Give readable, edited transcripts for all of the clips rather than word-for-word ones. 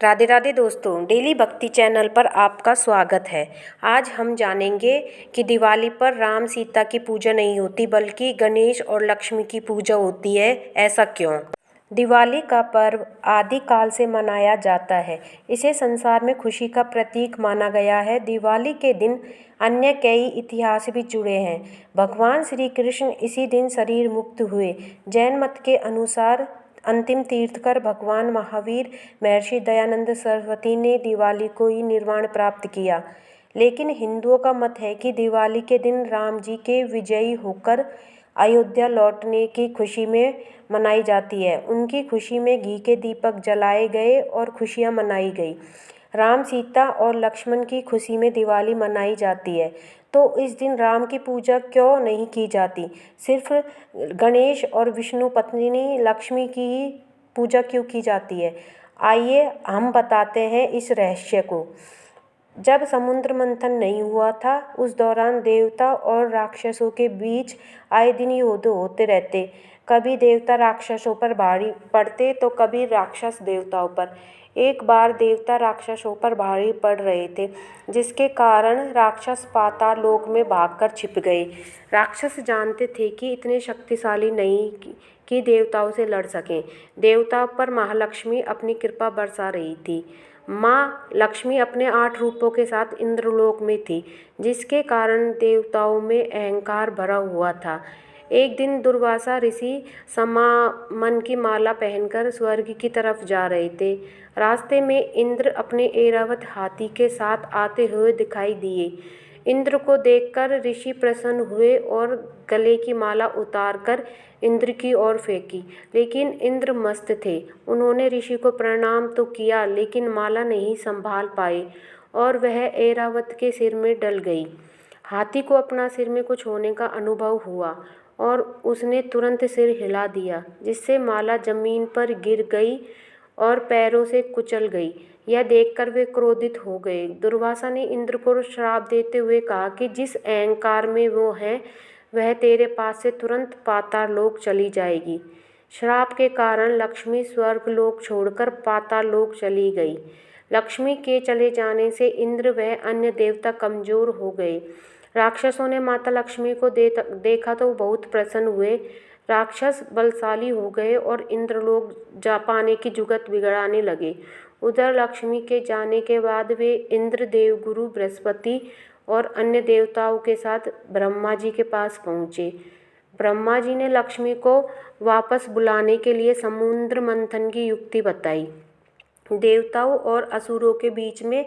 राधे राधे दोस्तों, डेली भक्ति चैनल पर आपका स्वागत है। आज हम जानेंगे कि दिवाली पर राम सीता की पूजा नहीं होती बल्कि गणेश और लक्ष्मी की पूजा होती है। ऐसा क्यों? दिवाली का पर्व आदिकाल से मनाया जाता है। इसे संसार में खुशी का प्रतीक माना गया है। दिवाली के दिन अन्य कई इतिहास भी जुड़े हैं। भगवान श्री कृष्ण इसी दिन शरीर मुक्त हुए। जैन मत के अनुसार अंतिम तीर्थकर भगवान महावीर, महर्षि दयानंद सरस्वती ने दिवाली को ही निर्वाण प्राप्त किया। लेकिन हिंदुओं का मत है कि दिवाली के दिन राम जी के विजयी होकर अयोध्या लौटने की खुशी में मनाई जाती है। उनकी खुशी में घी के दीपक जलाए गए और खुशियाँ मनाई गई। राम, सीता और लक्ष्मण की खुशी में दिवाली मनाई जाती है। तो इस दिन राम की पूजा क्यों नहीं की जाती? सिर्फ गणेश और विष्णु पत्नी लक्ष्मी की ही पूजा क्यों की जाती है? आइए हम बताते हैं इस रहस्य को। जब समुद्र मंथन नहीं हुआ था, उस दौरान देवता और राक्षसों के बीच आए दिन युद्ध होते रहते। कभी देवता राक्षसों पर भारी पड़ते तो कभी राक्षस देवताओं पर। एक बार देवता राक्षसों पर भारी पड़ रहे थे, जिसके कारण राक्षस पाताल लोक में भागकर छिप गए। राक्षस जानते थे कि इतने शक्तिशाली नहीं कि देवताओं से लड़ सकें। देवताओं पर महालक्ष्मी अपनी कृपा बरसा रही थी। माँ लक्ष्मी अपने 8 रूपों के साथ इंद्रलोक में थी, जिसके कारण देवताओं में अहंकार भरा हुआ था। एक दिन दुर्वासा ऋषि समामन की माला पहनकर स्वर्ग की तरफ जा रहे थे। रास्ते में इंद्र अपने ऐरावत हाथी के साथ आते हुए दिखाई दिए। इंद्र को देखकर ऋषि प्रसन्न हुए और गले की माला उतारकर इंद्र की ओर फेंकी। लेकिन इंद्र मस्त थे। उन्होंने ऋषि को प्रणाम तो किया, लेकिन माला नहीं संभाल पाए और वह ऐरावत के सिर में डल गई। हाथी को अपना सिर में कुछ होने का अनुभव हुआ और उसने तुरंत सिर हिला दिया, जिससे माला जमीन पर गिर गई और पैरों से कुचल गई। यह देखकर वे क्रोधित हो गए। दुर्वासा ने इंद्र को श्राप देते हुए कहा कि जिस अहंकार में वो है, वह तेरे पास से तुरंत पाताल लोक चली जाएगी। श्राप के कारण लक्ष्मी स्वर्गलोक छोड़कर पाताल लोक चली गई। लक्ष्मी के चले जाने से इंद्र व अन्य देवता कमजोर हो गए। राक्षसों ने माता लक्ष्मी को देखा तो बहुत प्रसन्न हुए। राक्षस बलशाली हो गए और इंद्रलोक जा पाने की जुगत बिगड़ाने लगे। उधर लक्ष्मी के जाने के बाद वे इंद्र, देवगुरु बृहस्पति और अन्य देवताओं के साथ ब्रह्मा जी के पास पहुँचे। ब्रह्मा जी ने लक्ष्मी को वापस बुलाने के लिए समुद्र मंथन की युक्ति बताई। देवताओं और असुरों के बीच में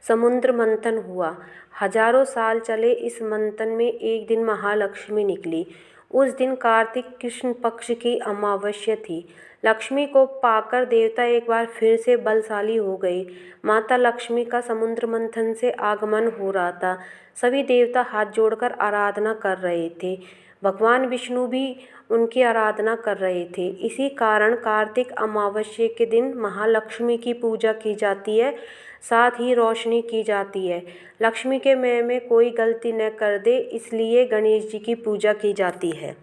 समुद्र मंथन हुआ। हजारों साल चले इस मंथन में एक दिन महालक्ष्मी निकली। उस दिन कार्तिक कृष्ण पक्ष की अमावस्या थी। लक्ष्मी को पाकर देवता एक बार फिर से बलशाली हो गए। माता लक्ष्मी का समुद्र मंथन से आगमन हो रहा था। सभी देवता हाथ जोड़कर आराधना कर रहे थे। भगवान विष्णु भी उनकी आराधना कर रहे थे। इसी कारण कार्तिक अमावस्या के दिन महालक्ष्मी की पूजा की जाती है, साथ ही रोशनी की जाती है। लक्ष्मी के में कोई गलती न कर दे, इसलिए गणेश जी की पूजा की जाती है।